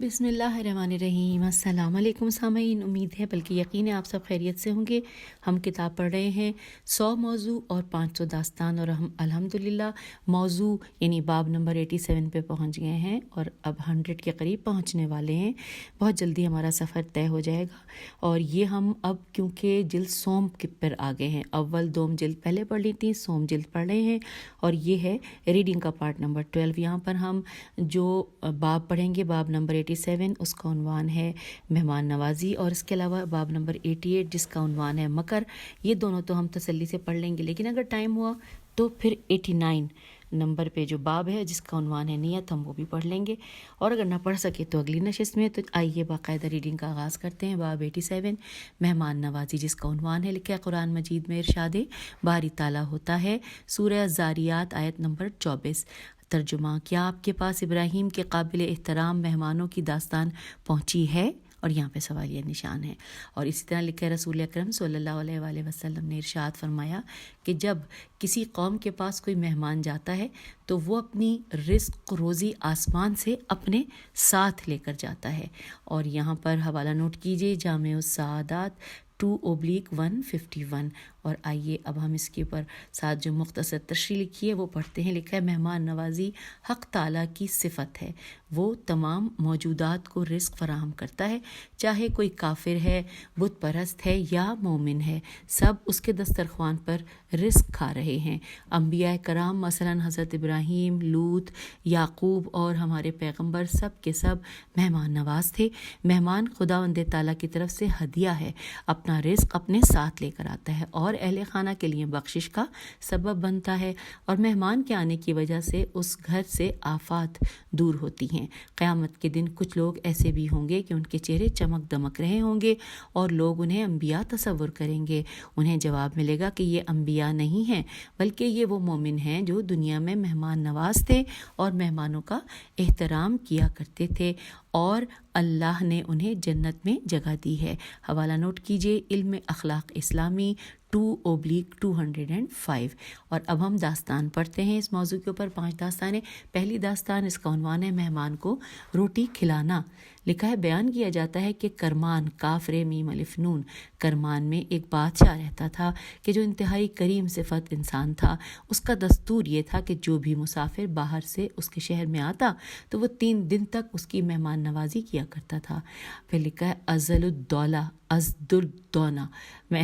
بسم اللہ الرحمن الرحیم۔ السلام علیکم سامعین، امید ہے بلکہ یقین ہے آپ سب خیریت سے ہوں گے۔ ہم کتاب پڑھ رہے ہیں 100 موضوع اور 500 داستان، اور ہم الحمدللہ موضوع یعنی باب نمبر 87 پہ پہنچ گئے ہیں اور اب 100 کے قریب پہنچنے والے ہیں۔ بہت جلدی ہمارا سفر طے ہو جائے گا، اور یہ ہم اب کیونکہ جلد سوم پر آ گئے ہیں، اول دوم جلد پہلے پڑھ لی تھی، سوم جلد پڑھ رہے ہیں، اور یہ ہے ریڈنگ کا پارٹ نمبر 12۔ یہاں پر ہم جو باب پڑھیں گے، باب نمبر 87، اس کا عنوان ہے مہمان نوازی، اور اس کے علاوہ باب نمبر 88 جس کا عنوان ہے مکر۔ یہ دونوں تو ہم تسلی سے پڑھ لیں گے، لیکن اگر ٹائم ہوا تو پھر 89 نمبر پہ جو باب ہے جس کا عنوان ہے نیت، ہم وہ بھی پڑھ لیں گے، اور اگر نہ پڑھ سکے تو اگلی نشست میں۔ تو آئیے باقاعدہ ریڈنگ کا آغاز کرتے ہیں۔ باب 87 مہمان نوازی جس کا عنوان ہے، لکھا ہے قرآن مجید میں ارشاد باری تعالیٰ ہوتا ہے، سورہ الذاریات آیت نمبر 24۔ ترجمہ: کیا آپ کے پاس ابراہیم کے قابل احترام مہمانوں کی داستان پہنچی ہے؟ اور یہاں پہ سوالیہ نشان ہے۔ اور اسی طرح لکھا ہے رسول اکرم صلی اللہ علیہ وآلہ وسلم نے ارشاد فرمایا کہ جب کسی قوم کے پاس کوئی مہمان جاتا ہے تو وہ اپنی رزق روزی آسمان سے اپنے ساتھ لے کر جاتا ہے۔ اور یہاں پر حوالہ نوٹ کیجئے، جامع السعادات 2/151۔ اور آئیے اب ہم اس کے اوپر ساتھ جو مختصر تشریح لکھی ہے وہ پڑھتے ہیں۔ لکھا ہے مہمان نوازی حق تعالیٰ کی صفت ہے، وہ تمام موجودات کو رزق فراہم کرتا ہے، چاہے کوئی کافر ہے، بت پرست ہے یا مومن ہے، سب اس کے دسترخوان پر رزق کھا رہے ہیں۔ انبیاء کرام مثلا حضرت ابراہیم، لوط، یعقوب اور ہمارے پیغمبر سب کے سب مہمان نواز تھے۔ مہمان خداوند تعالیٰ کی طرف سے ہدیہ ہے، اپنا رزق اپنے ساتھ لے کر آتا ہے اور اہل خانہ کے لیے بخشش کا سبب بنتا ہے، اور مہمان کے آنے کی وجہ سے اس گھر سے آفات دور ہوتی ہیں۔ قیامت کے دن کچھ لوگ ایسے بھی ہوں گے کہ ان کے چہرے چمک دمک رہے ہوں گے اور لوگ انہیں انبیاء تصور کریں گے۔ انہیں جواب ملے گا کہ یہ انبیاء نہیں ہیں، بلکہ یہ وہ مومن ہیں جو دنیا میں مہمان نواز تھے اور مہمانوں کا احترام کیا کرتے تھے، اور اللہ نے انہیں جنت میں جگہ دی ہے۔ حوالہ نوٹ کیجئے، علم اخلاق اسلامی 2/205۔ اور اب ہم داستان پڑھتے ہیں۔ اس موضوع کے اوپر 5 داستانیں۔ پہلی داستان، اس کا عنوان ہے مہمان کو روٹی کھلانا۔ لکھا ہے بیان کیا جاتا ہے کہ کرمان، کاف ر میم الف نون، کرمان میں ایک بادشاہ رہتا تھا کہ جو انتہائی کریم صفت انسان تھا۔ اس کا دستور یہ تھا کہ جو بھی مسافر باہر سے اس کے شہر میں آتا تو وہ 3 دن تک اس کی مہمان نوازی کیا کرتا تھا۔ پھر لکھا ہے ازل الدولہ ازدردونہ، میں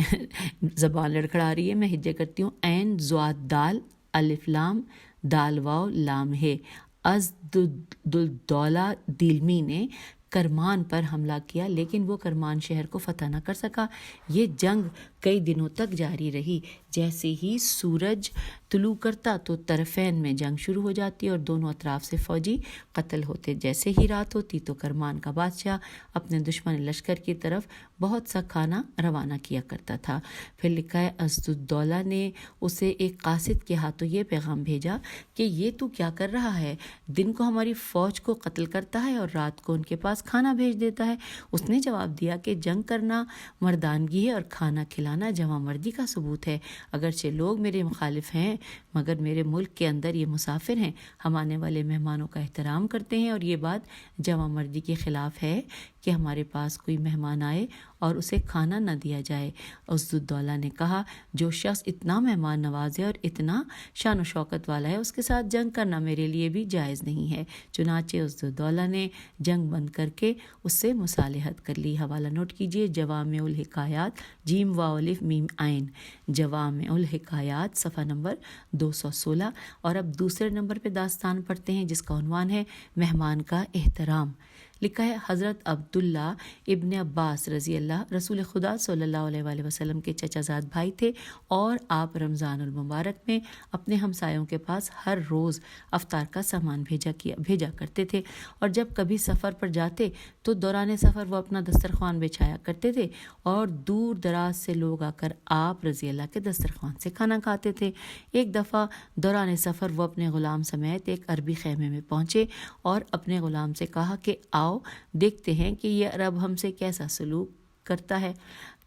زبان لڑکھڑا رہی ہے، میں ہجے کرتی ہوں، عین ضاد دال الف لام دال واو لام ہے۔ ازدردولہ دیلمی نے کرمان پر حملہ کیا، لیکن وہ کرمان شہر کو فتح نہ کر سکا۔ یہ جنگ کئی دنوں تک جاری رہی۔ جیسے ہی سورج طلوع کرتا تو طرفین میں جنگ شروع ہو جاتی اور دونوں اطراف سے فوجی قتل ہوتے۔ جیسے ہی رات ہوتی تو کرمان کا بادشاہ اپنے دشمن لشکر کی طرف بہت سا کھانا روانہ کیا کرتا تھا۔ پھر لکھا ہے ازدردولہ نے اسے ایک قاصد کے ہاتھوں یہ پیغام بھیجا کہ یہ تو کیا کر رہا ہے، دن کو ہماری فوج کو قتل کرتا ہے اور رات کو ان کے پاس کھانا بھیج دیتا ہے۔ اس نے جواب دیا کہ جنگ کرنا مردانگی ہے اور کھانا کھلانا جواں مردی کا ثبوت ہے۔ اگرچہ لوگ میرے مخالف ہیں، مگر میرے ملک کے اندر یہ مسافر ہیں، ہم آنے والے مہمانوں کا احترام کرتے ہیں، اور یہ بات جواں مردی کے خلاف ہے کہ ہمارے پاس کوئی مہمان آئے اور اسے کھانا نہ دیا جائے۔ عزالدولہ نے کہا، جو شخص اتنا مہمان نواز ہے اور اتنا شان و شوکت والا ہے، اس کے ساتھ جنگ کرنا میرے لیے بھی جائز نہیں ہے۔ چنانچہ عزالدولہ نے جنگ بند کر کے اس سے مصالحت کر لی۔ حوالہ نوٹ کیجئے، جوامع الحکایات جیم واو الف میم عین، جوامع الحکایات صفحہ نمبر 216۔ اور اب دوسرے نمبر پہ داستان پڑھتے ہیں جس کا عنوان ہے مہمان کا احترام۔ لکھا ہے حضرت عبداللہ ابن عباس رضی اللہ رسول خدا صلی اللہ علیہ وآلہ وسلم کے چچا زاد بھائی تھے، اور آپ رمضان المبارک میں اپنے ہمسایوں کے پاس ہر روز افطار کا سامان بھیجا کرتے تھے، اور جب کبھی سفر پر جاتے تو دوران سفر وہ اپنا دسترخوان بچھایا کرتے تھے، اور دور دراز سے لوگ آ کر آپ رضی اللہ کے دسترخوان سے کھانا کھاتے تھے۔ ایک دفعہ دوران سفر وہ اپنے غلام سمیت ایک عربی خیمے میں پہنچے اور اپنے غلام سے کہا کہ آؤ دیکھتے ہیں کہ یہ عرب ہم سے کیسا سلوک کرتا ہے۔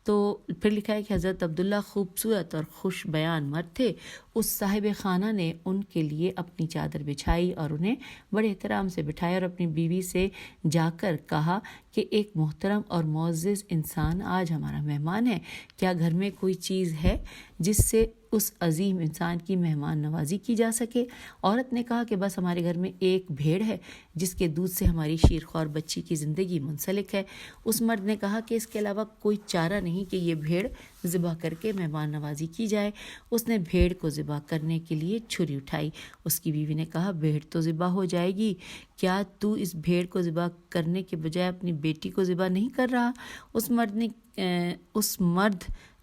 تو پھر لکھا ہے کہ حضرت عبداللہ خوبصورت اور خوش بیان مرد تھے. اس صاحب خانہ نے ان کے لیے اپنی چادر بچھائی اور انہیں بڑے احترام سے بٹھایا اور اپنی بیوی سے جا کر کہا کہ ایک محترم اور معزز انسان آج ہمارا مہمان ہے. کیا گھر میں کوئی چیز ہے جس سے اس عظیم انسان کی مہمان نوازی کی جا سکے؟ عورت نے کہا کہ بس ہمارے گھر میں ایک بھیڑ ہے جس کے دودھ سے ہماری شیرخوار بچی کی زندگی منسلک ہے. اس مرد نے کہا کہ اس کے علاوہ کوئی چارہ نہیں کہ یہ بھیڑ ذبح کر کے مہمان نوازی کی جائے. اس نے بھیڑ کو ذبح کرنے کے لیے چھری اٹھائی. اس کی بیوی نے کہا بھیڑ تو ذبح ہو جائے گی، کیا تو اس بھیڑ کو ذبح کرنے کے بجائے اپنی بیٹی کو ذبح نہیں کر رہا؟ اس مرد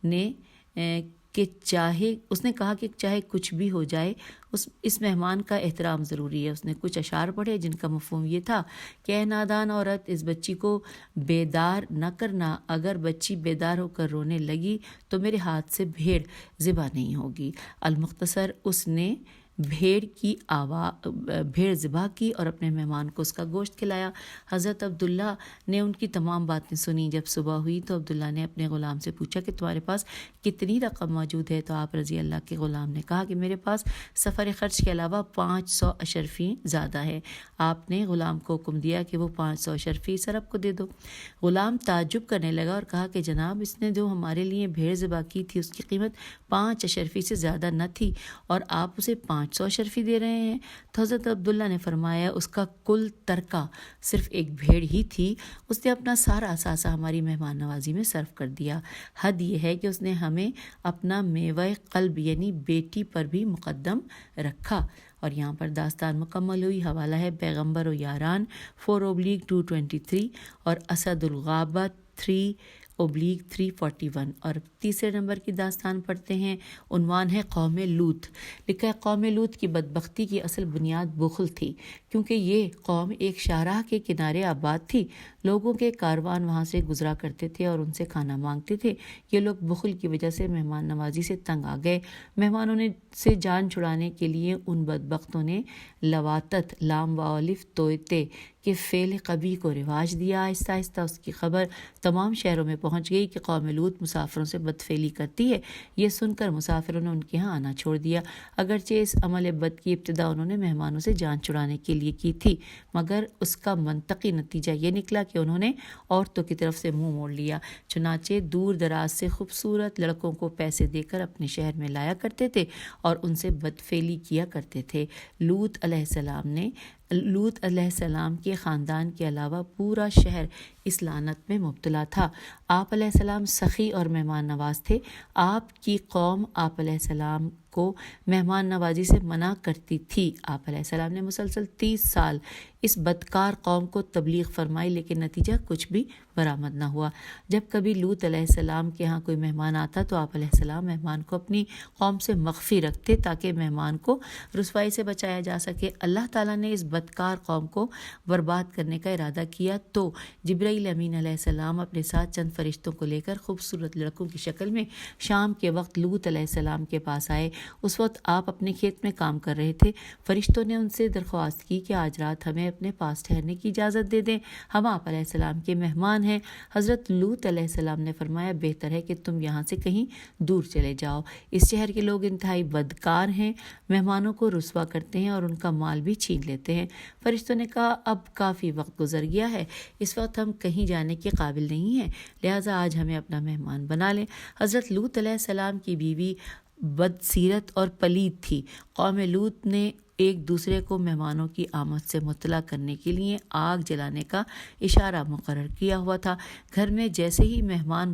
نے کہا کہ چاہے کچھ بھی ہو جائے اس مہمان کا احترام ضروری ہے. اس نے کچھ اشعار پڑھے جن کا مفہوم یہ تھا کہ اے نادان عورت، اس بچی کو بیدار نہ کرنا. اگر بچی بیدار ہو کر رونے لگی تو میرے ہاتھ سے بھیڑ ذبح نہیں ہوگی. المختصر اس نے بھیڑ ذبح کی اور اپنے مہمان کو اس کا گوشت کھلایا. حضرت عبداللہ نے ان کی تمام باتیں سنی. جب صبح ہوئی تو عبداللہ نے اپنے غلام سے پوچھا کہ تمہارے پاس کتنی رقم موجود ہے؟ تو آپ رضی اللہ کے غلام نے کہا کہ میرے پاس سفر خرچ کے علاوہ 500 اشرفی زیادہ ہے. آپ نے غلام کو حکم دیا کہ وہ 500 اشرفی سرب کو دے دو. غلام تعجب کرنے لگا اور کہا کہ جناب، اس نے جو ہمارے لیے بھیڑ ذبح کی تھی اس کی قیمت 5 اشرفی سے زیادہ نہ تھی اور آپ اسے 500 اشرفی دے رہے ہیں. تو حضرت عبداللہ نے فرمایا اس کا کل ترکہ صرف ایک بھیڑ ہی تھی. اس نے اپنا سارا اثاثہ ہماری مہمان نوازی میں صرف کر دیا. حد یہ ہے کہ اس نے ہمیں اپنا میوہ قلب یعنی بیٹی پر بھی مقدم رکھا. اور یہاں پر داستان مکمل ہوئی. حوالہ ہے پیغمبر و یاران 4/223 اور اسد الغابہ 3/341. اور تیسرے نمبر کی داستان پڑھتے ہیں. عنوان ہے قوم لوط. لکھا ہے قوم لوط کی بدبختی کی اصل بنیاد بخل تھی، کیونکہ یہ قوم ایک شاہراہ کے کنارے آباد تھی. لوگوں کے کاروان وہاں سے گزرا کرتے تھے اور ان سے کھانا مانگتے تھے. یہ لوگ بخل کی وجہ سے مہمان نوازی سے تنگ آ گئے. مہمانوں سے جان چھڑانے کے لیے ان بدبختوں نے لواتت لام و الف توتے کہ فعل قبیح کو رواج دیا. آہستہ آہستہ اس کی خبر تمام شہروں میں پہنچ گئی کہ قوم لوط مسافروں سے بدفعلی کرتی ہے. یہ سن کر مسافروں نے ان کے ہاں آنا چھوڑ دیا. اگرچہ اس عمل بد کی ابتدا انہوں نے مہمانوں سے جان چھڑانے کے لیے کی تھی، مگر اس کا منطقی نتیجہ یہ نکلا کہ انہوں نے عورتوں کی طرف سے منہ موڑ لیا. چنانچہ دور دراز سے خوبصورت لڑکوں کو پیسے دے کر اپنے شہر میں لایا کرتے تھے اور ان سے بدفعلی کیا کرتے تھے. لوط علیہ السلام کے خاندان کے علاوہ پورا شہر اس لعنت میں مبتلا تھا. آپ علیہ السلام سخی اور مہمان نواز تھے. آپ کی قوم آپ علیہ السلام کو مہمان نوازی سے منع کرتی تھی. آپ علیہ السلام نے مسلسل 30 سال اس بدکار قوم کو تبلیغ فرمائی، لیکن نتیجہ کچھ بھی برآمد نہ ہوا. جب کبھی لوط علیہ السلام کے ہاں کوئی مہمان آتا تو آپ علیہ السلام مہمان کو اپنی قوم سے مخفی رکھتے تاکہ مہمان کو رسوائی سے بچایا جا سکے. اللہ تعالیٰ نے اس بدکار قوم کو برباد کرنے کا ارادہ کیا تو جبرائیل امین علیہ السلام اپنے ساتھ چند فرشتوں کو لے کر خوبصورت لڑکوں کی شکل میں شام کے وقت لوط علیہ السلام کے پاس آئے. اس وقت آپ اپنے کھیت میں کام کر رہے تھے. فرشتوں نے ان سے درخواست کی کہ آج رات ہمیں اپنے پاس ٹھہرنے کی اجازت دے دیں، ہم آپ علیہ السلام کے مہمان ہیں. حضرت لوط علیہ السلام نے فرمایا بہتر ہے کہ تم یہاں سے کہیں دور چلے جاؤ. اس شہر کے لوگ انتہائی بدکار ہیں، مہمانوں کو رسوا کرتے ہیں اور ان کا مال بھی چھین لیتے ہیں. فرشتوں نے کہا اب کافی وقت گزر گیا ہے، اس وقت ہم کہیں جانے کے قابل نہیں ہیں، لہٰذا آج ہمیں اپنا مہمان بنا لیں. حضرت لوط علیہ السلام کی بیوی بدسیرت اور پلید تھی. قوم لوط نے ایک دوسرے کو مہمانوں کی آمد سے مطلع کرنے کے لیے آگ جلانے کا اشارہ مقرر کیا ہوا تھا. گھر میں جیسے ہی مہمان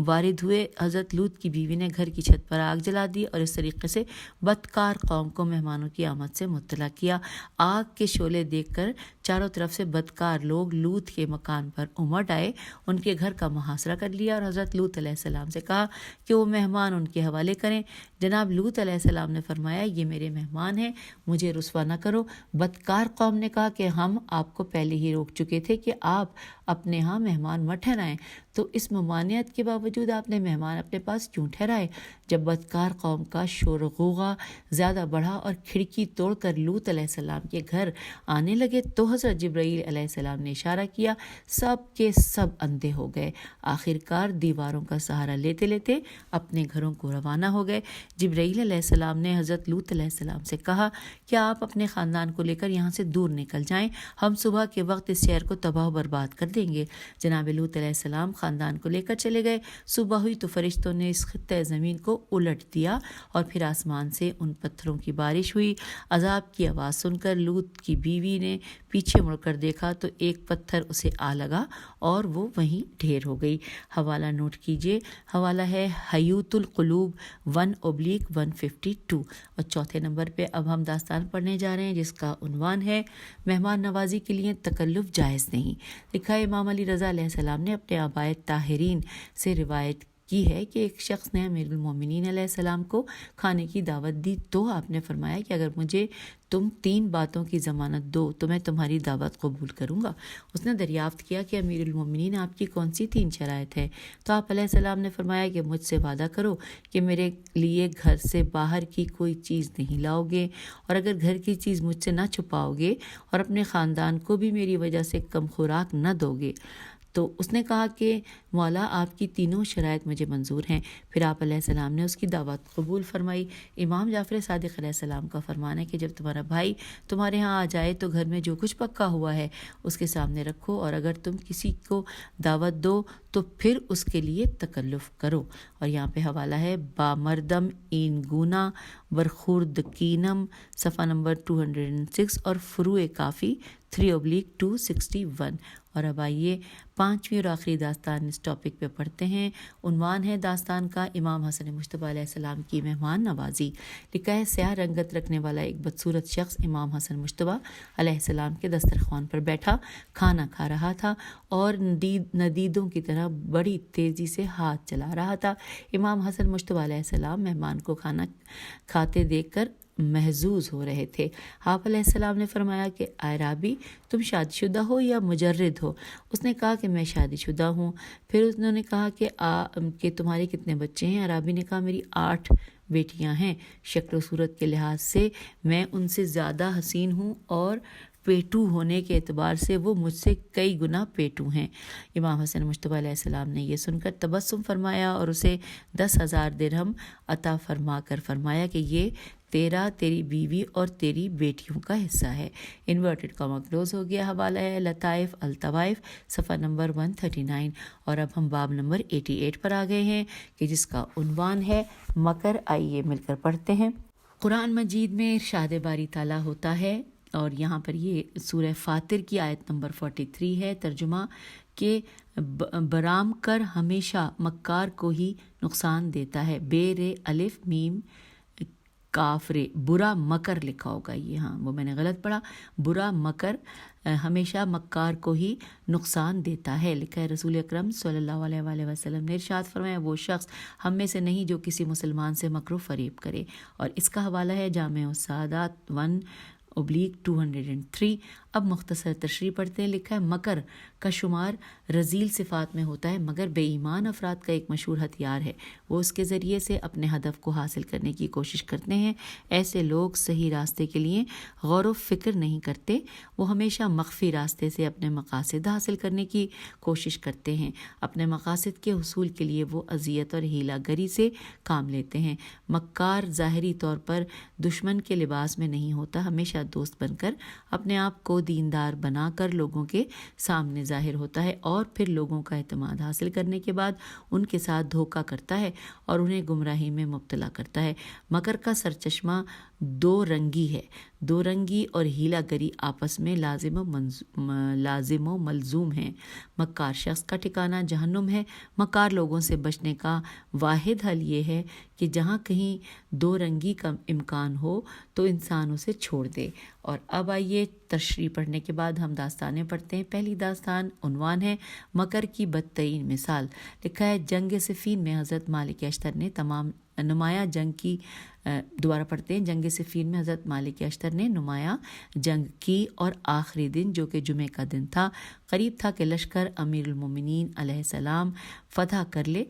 وارد ہوئے، حضرت لوط کی بیوی نے گھر کی چھت پر آگ جلا دی اور اس طریقے سے بدکار قوم کو مہمانوں کی آمد سے مطلع کیا. آگ کے شعلے دیکھ کر چاروں طرف سے بدکار لوگ لوط کے مکان پر امٹ آئے، ان کے گھر کا محاصرہ کر لیا اور حضرت لوط علیہ السلام سے کہا کہ وہ مہمان ان کے حوالے کریں. جناب لوط علیہ السلام نے فرمایا یہ میرے مہمان ہیں، مجھے رسوا نہ کرو. بدکار قوم نے کہا کہ ہم آپ کو پہلے ہی روک چکے تھے کہ آپ اپنے ہاں مہمان مت ٹھہرائیں. تو تو اس ممانعت کے باوجود آپ نے مہمان اپنے پاس کیوں ٹھہرائے؟ جب بدکار قوم کا شور غوغا زیادہ بڑھا اور کھڑکی توڑ کر لوط علیہ السلام کے گھر آنے لگے تو حضرت جبرائیل علیہ السلام نے اشارہ کیا، سب کے سب اندھے ہو گئے، آخرکار دیواروں کا سہارا لیتے لیتے اپنے گھروں کو روانہ ہو گئے۔ جبرائیل علیہ السلام نے حضرت لوط علیہ السلام سے کہا کہ آپ اپنے خاندان کو لے کر یہاں سے دور نکل جائیں، ہم صبح کے وقت اس شہر کو تباہ و برباد کر دیں گے۔ جناب لوط علیہ السلام خاندان کو لے کر چلے گئے۔ صبح ہوئی تو فرشتوں نے اس خطہ زمین کو الٹ دیا اور پھر آسمان سے ان پتھروں کی بارش ہوئی۔ عذاب کی آواز سن کر لوط کی بیوی نے پیچھے مڑ کر دیکھا تو ایک پتھر اسے آ لگا اور وہ وہیں ڈھیر ہو گئی۔ حوالہ نوٹ کیجئے، حوالہ ہے حیوت القلوب 1/152۔ اور چوتھے نمبر پہ اب ہم داستان پڑھنے جا رہے ہیں جس کا عنوان ہے مہمان نوازی کے لیے تکلف جائز نہیں۔ لکھا ہے امام علی رضا علیہ السلام نے اپنے آبائے طاہرین سے روایت کی ہے کہ ایک شخص نے امیر المومنین علیہ السلام کو کھانے کی دعوت دی تو آپ نے فرمایا کہ اگر مجھے تم 3 باتوں کی ضمانت دو تو میں تمہاری دعوت قبول کروں گا۔ اس نے دریافت کیا کہ امیر المومنین آپ کی کون سی 3 شرائط ہے؟ تو آپ علیہ السلام نے فرمایا کہ مجھ سے وعدہ کرو کہ میرے لیے گھر سے باہر کی کوئی چیز نہیں لاؤ گے، اور اگر گھر کی چیز مجھ سے نہ چھپاؤ گے اور اپنے خاندان کو بھی میری وجہ سے کم خوراک نہ دو گے۔ تو اس نے کہا کہ مولا آپ کی تینوں شرائط مجھے منظور ہیں۔ پھر آپ علیہ السلام نے اس کی دعوت قبول فرمائی۔ امام جعفر صادق علیہ السلام کا فرمان ہے کہ جب تمہارا بھائی تمہارے ہاں آ جائے تو گھر میں جو کچھ پکا ہوا ہے اس کے سامنے رکھو، اور اگر تم کسی کو دعوت دو تو پھر اس کے لیے تکلف کرو۔ اور یہاں پہ حوالہ ہے بامردم این گونا برخوردکینم صفحہ نمبر 206 اور فروع کافی 3/261۔ اور اب آئیے 5ویں اور آخری داستان اس ٹاپک پہ پڑھتے ہیں۔ عنوان ہے داستان کا امام حسن مجتبیٰ علیہ السلام کی مہمان نوازی۔ لکھا ہے سیاہ رنگت رکھنے والا ایک بدصورت شخص امام حسن مجتبیٰ علیہ السلام کے دسترخوان پر بیٹھا کھانا کھا رہا تھا اور ندیدوں کی طرح بڑی تیزی سے ہاتھ چلا رہا تھا۔ امام حسن مجتبیٰ علیہ السلام مہمان کو کھانا کھاتے دیکھ کر محظوظ ہو رہے تھے۔ آپ علیہ السلام نے فرمایا کہ اعرابی تم شادی شدہ ہو یا مجرد ہو؟ اس نے کہا کہ میں شادی شدہ ہوں۔ پھر انہوں نے کہا کہ تمہارے کتنے بچے ہیں؟ عرابی نے کہا میری 8 بیٹیاں ہیں، شکل و صورت کے لحاظ سے میں ان سے زیادہ حسین ہوں اور پیٹو ہونے کے اعتبار سے وہ مجھ سے کئی گنا پیٹو ہیں۔ امام حسن مجتبیٰ علیہ السلام نے یہ سن کر تبسم فرمایا اور اسے 10,000 درہم عطا فرما کر فرمایا کہ یہ تیری بیوی اور تیری بیٹیوں کا حصہ ہے۔ انورٹڈ کاما کلوز ہو گیا۔ حوالہ ہے لطائف الطوائف صفحہ نمبر 139۔ اور اب ہم باب نمبر 88 پر آ گئے ہیں کہ جس کا عنوان ہے مکر۔ آئیے مل کر پڑھتے ہیں۔ قرآن مجید میں ارشاد باری تعالیٰ ہوتا ہے، اور یہاں پر یہ سورہ فاطر کی آیت نمبر 43 ہے، ترجمہ کہ برام کر ہمیشہ مکار کو ہی نقصان دیتا ہے۔ بے رے الف میم کافرے، برا مکر لکھا ہوگا یہ، ہاں وہ میں نے غلط پڑھا، برا مکر ہمیشہ مکار کو ہی نقصان دیتا ہے۔ لکھا ہے رسول اکرم صلی اللہ علیہ وآلہ وسلم نے ارشاد فرمایا وہ شخص ہم میں سے نہیں جو کسی مسلمان سے مکر و فریب کرے۔ اور اس کا حوالہ ہے جامع السعادات 1/203۔ اب مختصر تشریح پڑھتے ہیں۔ لکھا ہے مکر کا شمار رذیل صفات میں ہوتا ہے، مگر بے ایمان افراد کا ایک مشہور ہتھیار ہے، وہ اس کے ذریعے سے اپنے ہدف کو حاصل کرنے کی کوشش کرتے ہیں۔ ایسے لوگ صحیح راستے کے لیے غور و فکر نہیں کرتے، وہ ہمیشہ مخفی راستے سے اپنے مقاصد حاصل کرنے کی کوشش کرتے ہیں۔ اپنے مقاصد کے حصول کے لیے وہ اذیت اور ہیلا گری سے کام لیتے ہیں۔ مکار ظاہری طور پر دشمن کے لباس میں نہیں ہوتا، ہمیشہ دوست بن کر اپنے آپ کو دیندار بنا کر لوگوں کے سامنے ظاہر ہوتا ہے، اور پھر لوگوں کا اعتماد حاصل کرنے کے بعد ان کے ساتھ دھوکہ کرتا ہے اور انہیں گمراہی میں مبتلا کرتا ہے۔ مکر کا سرچشمہ 2 رنگی ہے۔ 2 رنگی اور ہیلا گری آپس میں لازم و ملزوم ہیں۔ مکار شخص کا ٹھکانہ جہنم ہے۔ مکار لوگوں سے بچنے کا واحد حل یہ ہے کہ جہاں کہیں 2 رنگی کا امکان ہو تو انسان اسے چھوڑ دے۔ اور اب آئیے تشریح پڑھنے کے بعد ہم داستانیں پڑھتے ہیں۔ پہلی داستان عنوان ہے مکر کی بدترین مثال۔ لکھا ہے جنگ صفین میں حضرت مالک اشتر نے تمام نمایاں جنگ کی دوبارہ پڑھتے ہیں. جنگ صفین میں حضرت مالک اشتر نے نمایاں جنگ کی اور آخری دن جو کہ جمعے کا دن تھا قریب تھا کہ لشکر امیر المومنین علیہ السلام فتح کر لے.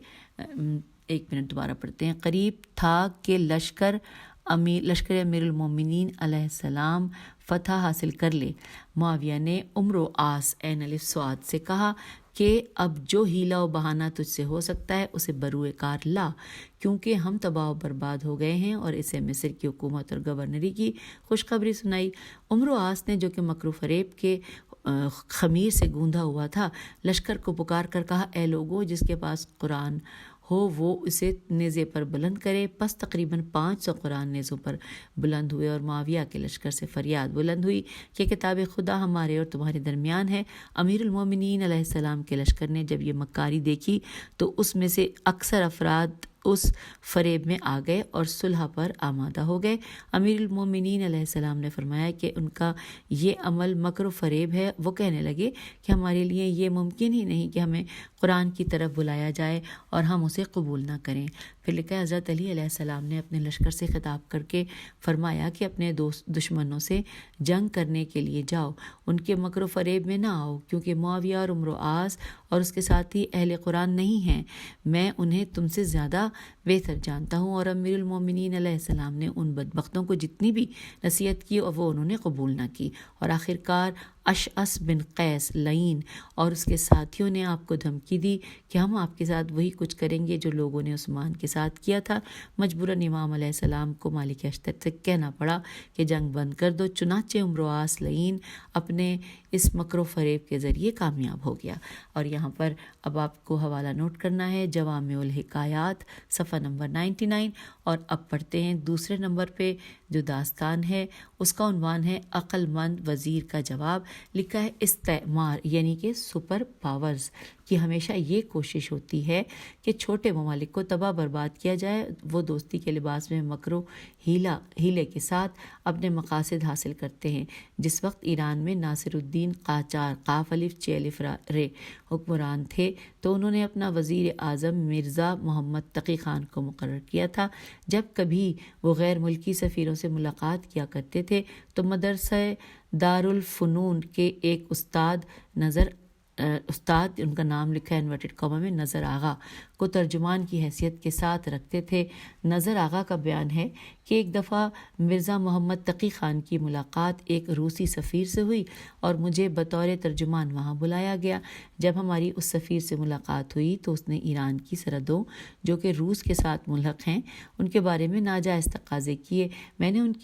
ایک منٹ دوبارہ پڑھتے ہیں. قریب تھا کہ لشکر امیر المومنین علیہ السلام فتح حاصل کر لے. معاویہ نے عمر و عاص عین الف صاد سے کہا کہ اب جو ہیلا و بہانہ تجھ سے ہو سکتا ہے اسے بروئے کار لا، کیونکہ ہم تباہ و برباد ہو گئے ہیں. اور اسے مصر کی حکومت اور گورنری کی خوشخبری سنائی. عمر و عاص نے جو کہ مکر و فریب کے خمیر سے گوندھا ہوا تھا لشکر کو پکار کر کہا اے لوگو جس کے پاس قرآن ہو وہ اسے نیزے پر بلند کرے. پس تقریباً 500 قرآن نیزوں پر بلند ہوئے اور معاویہ کے لشکر سے فریاد بلند ہوئی کہ کتاب خدا ہمارے اور تمہارے درمیان ہے. امیر المومنین علیہ السلام کے لشکر نے جب یہ مکاری دیکھی تو اس میں سے اکثر افراد اس فریب میں آ گئے اور صلح پر آمادہ ہو گئے. امیر المومنین علیہ السلام نے فرمایا کہ ان کا یہ عمل مکر و فریب ہے. وہ کہنے لگے کہ ہمارے لیے یہ ممکن ہی نہیں کہ ہمیں قرآن کی طرف بلایا جائے اور ہم اسے قبول نہ کریں. پھر لکھا ہے حضرت علی علیہ السلام نے اپنے لشکر سے خطاب کر کے فرمایا کہ اپنے دشمنوں سے جنگ کرنے کے لیے جاؤ، ان کے مکر و فریب میں نہ آؤ، کیونکہ معاویہ اور عمر و عاص اور اس کے ساتھی اہل قرآن نہیں ہیں. میں انہیں تم سے زیادہ بہتر جانتا ہوں. اور امیر المومنین علیہ السلام نے ان بدبختوں کو جتنی بھی نصیحت کی اور وہ انہوں نے قبول نہ کی. اور آخرکار اشعث بن قیس لعین اور اس کے ساتھیوں نے آپ کو دھمکی دی کہ ہم آپ کے ساتھ وہی کچھ کریں گے جو لوگوں نے عثمان کے ساتھ کیا تھا. مجبوراً امام علیہ السلام کو مالک اشتر سے کہنا پڑا کہ جنگ بند کر دو. چنانچہ عمر و عاص لعین اپنے اس مکر و فریب کے ذریعے کامیاب ہو گیا. اور یہاں پر اب آپ کو حوالہ نوٹ کرنا ہے جوامع الحکایات صفحہ نمبر 99. اور اب پڑھتے ہیں دوسرے نمبر پہ جو داستان ہے اس کا عنوان ہے عقل مند وزیر کا جواب. لکھا ہے استعمار یعنی کہ سپر پاورز کی ہمیشہ یہ کوشش ہوتی ہے کہ چھوٹے ممالک کو تباہ برباد کیا جائے. وہ دوستی کے لباس میں مکر و ہیلے کے ساتھ اپنے مقاصد حاصل کرتے ہیں. جس وقت ایران میں ناصر الدین قاجار قاف الف چ الف رے حکمران تھے تو انہوں نے اپنا وزیر اعظم مرزا محمد تقی خان کو مقرر کیا تھا. جب کبھی وہ غیر ملکی سفیروں سے ملاقات کیا کرتے تھے تو مدرسہ دارالفنون کے ایک استاد ان کا نام لکھا ہے انورٹڈ کاما میں نظر آغا کو ترجمان کی حیثیت کے ساتھ رکھتے تھے. نظر آغا کا بیان ہے کہ ایک دفعہ مرزا محمد تقی خان کی ملاقات ایک روسی سفیر سے ہوئی اور مجھے بطور ترجمان وہاں بلایا گیا. جب ہماری اس سفیر سے ملاقات ہوئی تو اس نے ایران کی سرحدوں جو کہ روس کے ساتھ ملحق ہیں ان کے بارے میں ناجائز تقاضے کیے. میں نے اس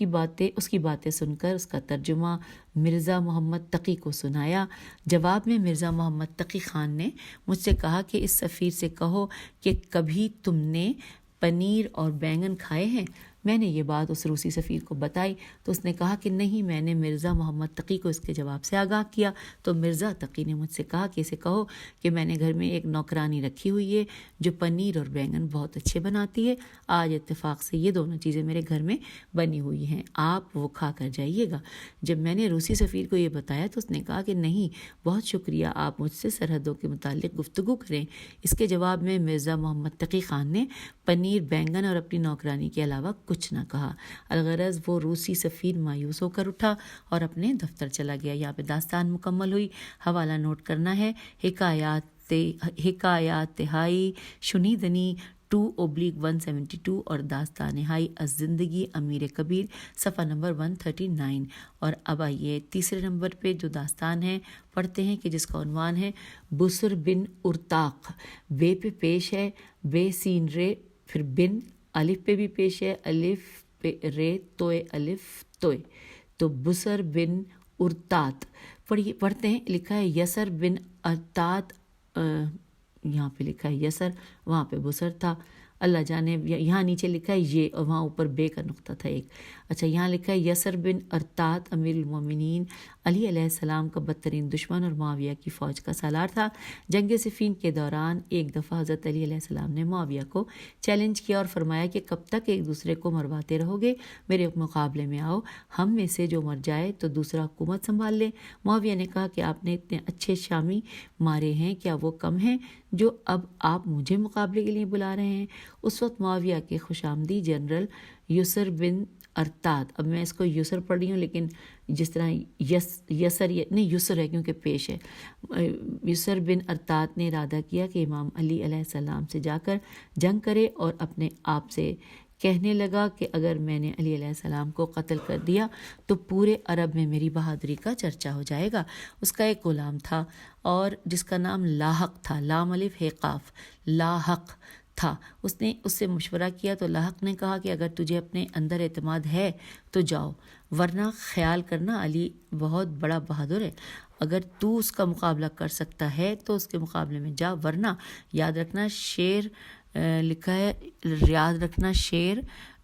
کی باتیں سن کر اس کا ترجمہ مرزا محمد تقی کو سنایا. جواب میں مرزا محمد تقی خان نے مجھ سے کہا کہ اس سفیر سے کہو کہ کبھی تم نے پنیر اور بینگن کھائے ہیں. میں نے یہ بات اس روسی سفیر کو بتائی تو اس نے کہا کہ نہیں. میں نے مرزا محمد تقی کو اس کے جواب سے آگاہ کیا تو مرزا تقی نے مجھ سے کہا کہ اسے کہو کہ میں نے گھر میں ایک نوکرانی رکھی ہوئی ہے جو پنیر اور بینگن بہت اچھے بناتی ہے. آج اتفاق سے یہ دونوں چیزیں میرے گھر میں بنی ہوئی ہیں، آپ وہ کھا کر جائیے گا. جب میں نے روسی سفیر کو یہ بتایا تو اس نے کہا کہ نہیں، بہت شکریہ، آپ مجھ سے سرحدوں کے متعلق گفتگو کریں. اس کے جواب میں مرزا محمد تقی خان نے پنیر، بینگن اور اپنی نوکرانی کے علاوہ کچھ نہ کہا. الغرض وہ روسی سفیر مایوس ہو کر اٹھا اور اپنے دفتر چلا گیا. یہاں پہ داستان مکمل ہوئی. حوالہ نوٹ کرنا ہے حکایات ہائی شنیدنی 2/172 اور داستان ہائی از زندگی امیر کبیر صفحہ نمبر 139. اور اب آئیے تیسرے نمبر پہ جو داستان ہے پڑھتے ہیں کہ جس کا عنوان ہے بسر بن ارطاق. بے پہ پیش ہے بے سین رے، پھر بن الف پہ بھی پیش ہے الف پہ رے توئے الف توئے، تو بسر بن ارطاط پڑھتے ہیں. لکھا ہے یسر بن ارطاط، یہاں پہ لکھا ہے یسر، وہاں پہ بسر تھا، اللہ جانے. یہاں نیچے لکھا ہے یہ اور وہاں اوپر بے کا نقطہ تھا ایک. اچھا، یہاں لکھا ہے یسر بن ارطاط امیر المومنین علی علیہ السلام کا بدترین دشمن اور معاویہ کی فوج کا سالار تھا۔ جنگ صفین کے دوران ایک دفعہ حضرت علی علیہ السلام نے معاویہ کو چیلنج کیا اور فرمایا کہ کب تک ایک دوسرے کو مرواتے رہو گے، میرے مقابلے میں آؤ، ہم میں سے جو مر جائے تو دوسرا حکومت سنبھال لے۔ معاویہ نے کہا کہ آپ نے اتنے اچھے شامی مارے ہیں، کیا وہ کم ہیں جو اب آپ مجھے مقابلے کے لیے بلا رہے ہیں؟ اس وقت معاویہ کے خوشامدی جنرل یسر بن ارتاد، اب میں اس کو یسر پڑھ رہی ہوں لیکن جس طرح یسر نہیں یسر ہے کیونکہ پیش ہے، یسر بن ارتاد نے ارادہ کیا کہ امام علی علیہ السلام سے جا کر جنگ کرے، اور اپنے آپ سے کہنے لگا کہ اگر میں نے علی علیہ السلام کو قتل کر دیا تو پورے عرب میں میری بہادری کا چرچا ہو جائے گا۔ اس کا ایک غلام تھا اور جس کا نام لاحق تھا، لام الف ہے قاف، لاحق تھا۔ اس نے اس سے مشورہ کیا تو لاحق نے کہا کہ اگر تجھے اپنے اندر اعتماد ہے تو جاؤ، ورنہ خیال کرنا علی بہت بڑا بہادر ہے، اگر تو اس کا مقابلہ کر سکتا ہے تو اس کے مقابلے میں جا، ورنہ یاد رکھنا شیر لکھا ہے، یاد رکھنا شیر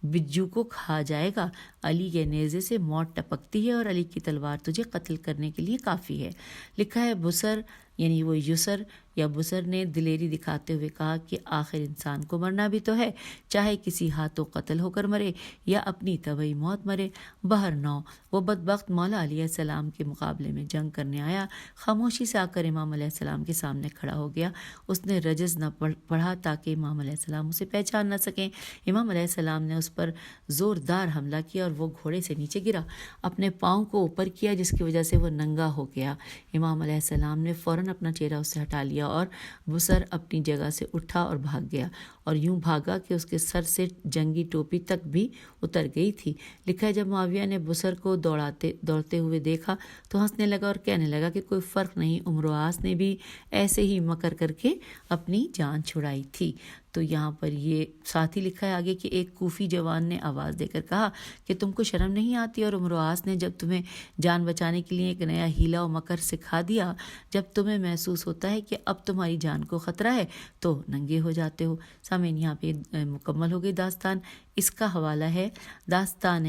بجو کو کھا جائے گا، علی کے نیزے سے موت ٹپکتی ہے اور علی کی تلوار تجھے قتل کرنے کے لیے کافی ہے۔ لکھا ہے بسر یعنی وہ یسر یا بسر نے دلیری دکھاتے ہوئے کہا کہ آخر انسان کو مرنا بھی تو ہے، چاہے کسی ہاتھوں قتل ہو کر مرے یا اپنی طبعی موت مرے۔ بہرنو وہ بدبخت مولا علیہ السلام کے مقابلے میں جنگ کرنے آیا، خاموشی سے آ کر امام علیہ السلام کے سامنے کھڑا ہو گیا۔ اس نے رجز نہ پڑھا تاکہ امام علیہ السلام اسے پہچان نہ سکیں۔ امام علیہ السلام نے اس پر زوردار حملہ کیا اور وہ گھوڑے سے نیچے گرا، اپنے پاؤں کو اوپر کیا جس کی وجہ سے وہ ننگا ہو گیا۔ امام علیہ السلام نے فوراً اپنا چہرہ اس سے ہٹا لیا اور بسر اپنی جگہ سے اٹھا اور بھاگ گیا، اور یوں بھاگا کہ اس کے سر سے جنگی ٹوپی تک بھی اتر گئی تھی۔ لکھا ہے جب معاویہ نے بسر کو دوڑتے ہوئے دیکھا تو ہنسنے لگا اور کہنے لگا کہ کوئی فرق نہیں، عمر و آس نے بھی ایسے ہی مکر کر کے اپنی جان چھڑائی تھی۔ تو یہاں پر یہ ساتھ ہی لکھا ہے آگے کہ ایک کوفی جوان نے آواز دے کر کہا کہ تم کو شرم نہیں آتی، اور عمر و آس نے جب تمہیں جان بچانے کے لیے ایک نیا ہیلا و مکر سکھا دیا، جب تمہیں محسوس ہوتا ہے کہ اب تمہاری جان کو خطرہ ہے تو ننگے ہو جاتے ہو۔ سامعین یہاں پہ مکمل ہو گئی داستان۔ اس کا حوالہ ہے داستان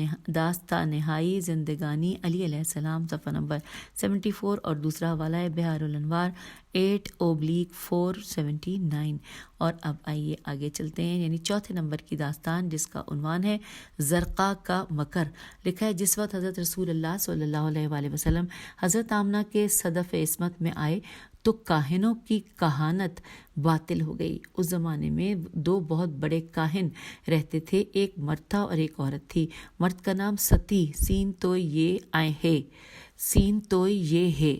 نہائی زندگانی علی علیہ السلام صفحہ نمبر 74، اور دوسرا حوالہ ہے بہار الانوار 8/479۔ اور اب آئیے آگے چلتے ہیں، یعنی چوتھے نمبر کی داستان جس کا عنوان ہے زرقا کا مکر۔ لکھا ہے جس وقت حضرت رسول اللہ صلی اللہ علیہ وآلہ وسلم حضرت آمنہ کے صدف عصمت میں آئے تو کاہنوں کی کہانت باطل ہو گئی۔ اس زمانے میں دو بہت بڑے کاہن رہتے تھے، ایک مرد تھا اور ایک عورت تھی۔ مرد کا نام ستی سین تو یہ ہے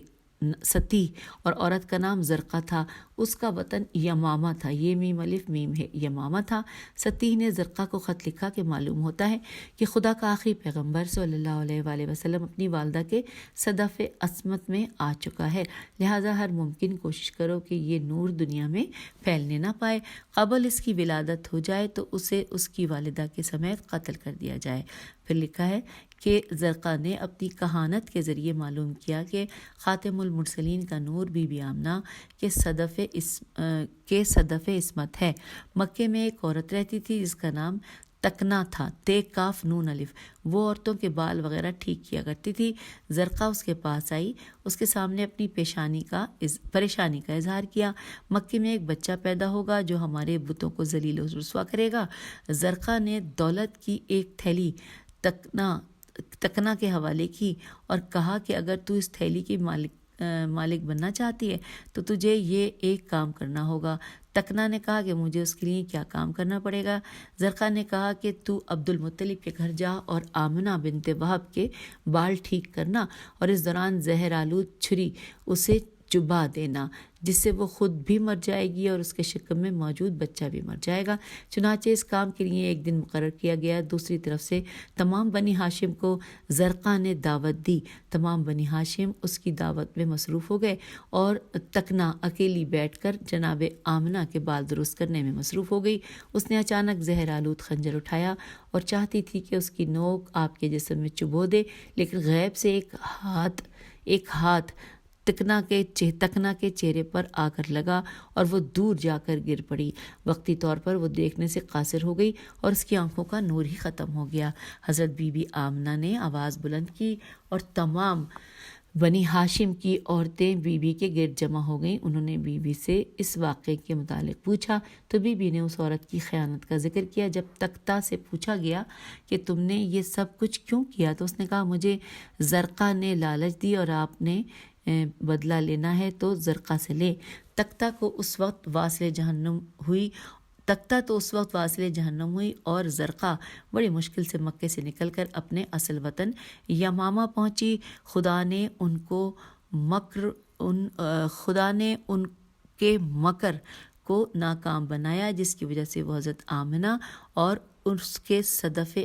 ستی، اور عورت کا نام زرقا تھا، اس کا وطن یمامہ تھا، یہ میم الف میم ہے، یمامہ تھا۔ ستی نے زرقا کو خط لکھا کہ معلوم ہوتا ہے کہ خدا کا آخری پیغمبر صلی اللہ علیہ وآلہ وسلم اپنی والدہ کے صدف عصمت میں آ چکا ہے، لہٰذا ہر ممکن کوشش کرو کہ یہ نور دنیا میں پھیلنے نہ پائے، قبل اس کی ولادت ہو جائے تو اسے اس کی والدہ کے سمیت قتل کر دیا جائے۔ پھر لکھا ہے کہ زرقا نے اپنی کہانت کے ذریعے معلوم کیا کہ خاتم المرسلین کا نور بی بی آمنہ کے صدف عصمت ہے۔ مکے میں ایک عورت رہتی تھی جس کا نام تکنا تھا، تے کاف نون الف، وہ عورتوں کے بال وغیرہ ٹھیک کیا کرتی تھی۔ زرقا اس کے پاس آئی، اس کے سامنے اپنی پریشانی کا اظہار کیا۔ مکے میں ایک بچہ پیدا ہوگا جو ہمارے بتوں کو ذلیل و رسوا کرے گا۔ زرقا نے دولت کی ایک تھیلی تکنا کے حوالے کی اور کہا کہ اگر تو اس تھیلی کی مالک بننا چاہتی ہے تو تجھے یہ ایک کام کرنا ہوگا۔ تکنا نے کہا کہ مجھے اس کے لیے کیا کام کرنا پڑے گا؟ زرقا نے کہا کہ تو عبد المطلب کے گھر جا اور آمنہ بنت وہب کے بال ٹھیک کرنا، اور اس دوران زہر آلود چھری اسے چبا دینا جس سے وہ خود بھی مر جائے گی اور اس کے شکم میں موجود بچہ بھی مر جائے گا۔ چنانچہ اس کام کے لیے ایک دن مقرر کیا گیا۔ دوسری طرف سے تمام بنی ہاشم کو زرقا نے دعوت دی۔ تمام بنی ہاشم اس کی دعوت میں مصروف ہو گئے اور تکنا اکیلی بیٹھ کر جناب آمنہ کے بال درست کرنے میں مصروف ہو گئی۔ اس نے اچانک زہر آلود خنجر اٹھایا اور چاہتی تھی کہ اس کی نوک آپ کے جسم میں چبھو دے، لیکن غیب سے ایک ہاتھ تکنا کے چہرے پر آ کر لگا اور وہ دور جا کر گر پڑی۔ وقتی طور پر وہ دیکھنے سے قاصر ہو گئی اور اس کی آنکھوں کا نور ہی ختم ہو گیا۔ حضرت بی بی آمنہ نے آواز بلند کی اور تمام بنی ہاشم کی عورتیں بی بی کے گرد جمع ہو گئیں. انہوں نے بی بی سے اس واقعے کے متعلق پوچھا تو بی بی نے اس عورت کی خیانت کا ذکر کیا. جب تختہ سے پوچھا گیا کہ تم نے یہ سب کچھ کیوں کیا تو اس نے کہا مجھے زرقہ نے لالچ دی اور آپ نے بدلہ لینا ہے تو زرقہ سے لے. تختہ تو اس وقت واصل جہنم ہوئی اور زرقہ بڑی مشکل سے مکے سے نکل کر اپنے اصل وطن یمامہ پہنچی. خدا نے ان کے مکر کو ناکام بنایا جس کی وجہ سے وہ حضرت آمنہ اور اس کے صدف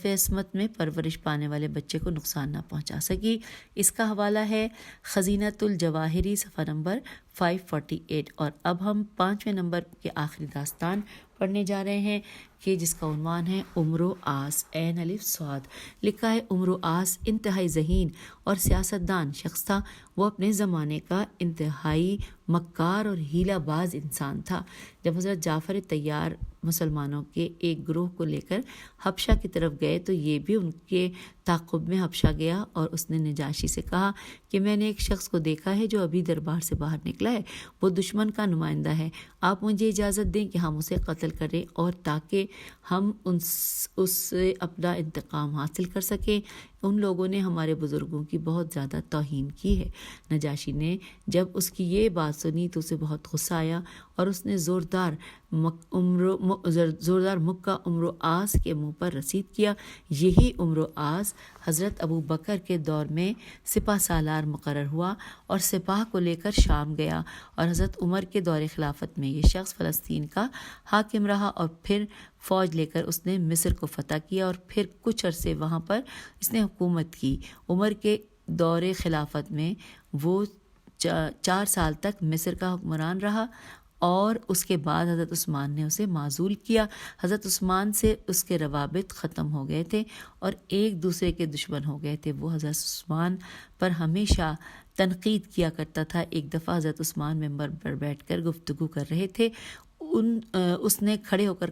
عصمت میں پرورش پانے والے بچے کو نقصان نہ پہنچا سکی. اس کا حوالہ ہے خزینۃ الجواہری صفحہ نمبر 548. اور اب ہم 5ویں نمبر کے آخری داستان پڑھنے جا رہے ہیں کہ جس کا عنوان ہے امرو آس عین الف صاد. لکھا ہے امرو آس انتہائی ذہین اور سیاستدان شخص تھا. وہ اپنے زمانے کا انتہائی مکار اور ہیلہ باز انسان تھا. جب حضرت جعفر طیار مسلمانوں کے ایک گروہ کو لے کر حبشہ کی طرف گئے تو یہ بھی ان کے تعاقب میں حبشہ گیا اور اس نے نجاشی سے کہا کہ میں نے ایک شخص کو دیکھا ہے جو ابھی دربار سے باہر نکلا ہے. وہ دشمن کا نمائندہ ہے. آپ مجھے اجازت دیں کہ ہم اسے قتل کریں اور تاکہ ہم اس سے اپنا انتقام حاصل کر سکیں. ان لوگوں نے ہمارے بزرگوں کی بہت زیادہ توہین کی ہے. نجاشی نے جب اس کی یہ بات سنی تو اسے بہت غصہ آیا اور اس نے زوردار مکہ عمرو آس کے منہ پر رسید کیا. یہی عمرو آس حضرت ابو بکر کے دور میں سپہ سالار مقرر ہوا اور سپاہ کو لے کر شام گیا اور حضرت عمر کے دور خلافت میں یہ شخص فلسطین کا حاکم رہا اور پھر فوج لے کر اس نے مصر کو فتح کیا اور پھر کچھ عرصے وہاں پر اس نے حکومت کی. عمر کے دور خلافت میں وہ 4 سال تک مصر کا حکمران رہا اور اس کے بعد حضرت عثمان نے اسے معزول کیا. حضرت عثمان سے اس کے روابط ختم ہو گئے تھے اور ایک دوسرے کے دشمن ہو گئے تھے. وہ حضرت عثمان پر ہمیشہ تنقید کیا کرتا تھا. ایک دفعہ حضرت عثمان ممبر پر بیٹھ کر گفتگو کر رہے تھے. اس نے کھڑے ہو کر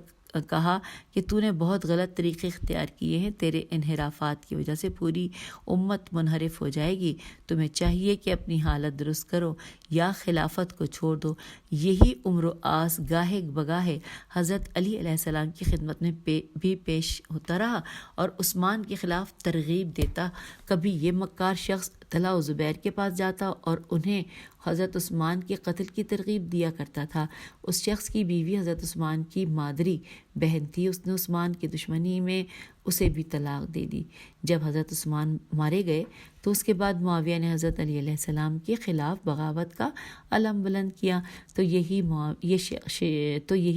کہا کہ تو نے بہت غلط طریقے اختیار کیے ہیں. تیرے انحرافات کی وجہ سے پوری امت منحرف ہو جائے گی. تمہیں چاہیے کہ اپنی حالت درست کرو یا خلافت کو چھوڑ دو. یہی عمرو آس گاہے بگاہے حضرت علی علیہ السلام کی خدمت میں بھی پیش ہوتا رہا اور عثمان کے خلاف ترغیب دیتا. کبھی یہ مکار شخص طلحہ و زبیر کے پاس جاتا اور انہیں حضرت عثمان کے قتل کی ترغیب دیا کرتا تھا. اس شخص کی بیوی حضرت عثمان کی مادری بہن تھی. اس نے عثمان کی دشمنی میں اسے بھی طلاق دے دی. جب حضرت عثمان مارے گئے تو اس کے بعد معاویہ نے حضرت علی علیہ السلام کے خلاف بغاوت کا علم بلند کیا تو یہی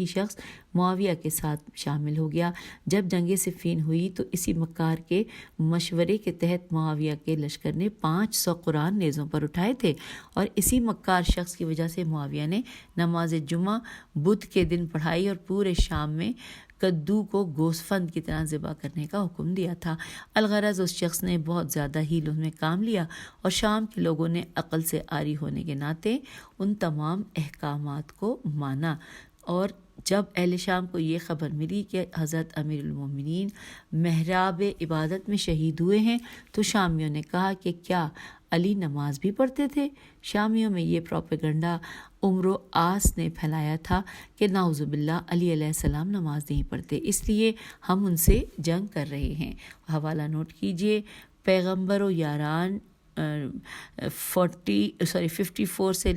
شخص معاویہ کے ساتھ شامل ہو گیا. جب جنگ صفین ہوئی تو اسی مکار کے مشورے کے تحت معاویہ کے لشکر نے 500 قرآن نیزوں پر اٹھائے تھے اور اسی مکار شخص کی وجہ سے معاویہ نے نماز جمعہ بدھ کے دن پڑھائی اور پورے شام میں کدو کو گوسفند کی طرح ذبح کرنے کا حکم دیا تھا. الغرض اس شخص نے بہت زیادہ ہیلوں میں کام لیا اور شام کے لوگوں نے عقل سے عاری ہونے کے ناطے ان تمام احکامات کو مانا. اور جب اہل شام کو یہ خبر ملی کہ حضرت امیر المومنین محراب عبادت میں شہید ہوئے ہیں تو شامیوں نے کہا کہ کیا علی نماز بھی پڑھتے تھے؟ شامیوں میں یہ پروپیگنڈا عمرو آس نے پھیلایا تھا کہ نعوذ باللہ علی علیہ السلام نماز نہیں پڑھتے، اس لیے ہم ان سے جنگ کر رہے ہیں. حوالہ نوٹ کیجئے پیغمبر و یاران 54 سے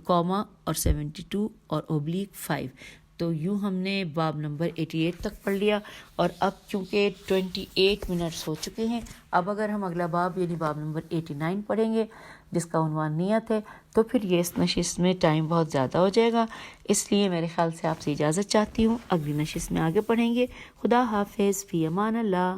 کوما اور 72 اور /5. تو یوں ہم نے باب نمبر 88 تک پڑھ لیا اور اب چونکہ 28 منٹس ہو چکے ہیں، اب اگر ہم اگلا باب یعنی باب نمبر 89 پڑھیں گے جس کا عنوان نیت ہے تو پھر یہ اس نشست میں ٹائم بہت زیادہ ہو جائے گا. اس لیے میرے خیال سے آپ سے اجازت چاہتی ہوں. اگلی نشست میں آگے پڑھیں گے. خدا حافظ. فی امان اللہ.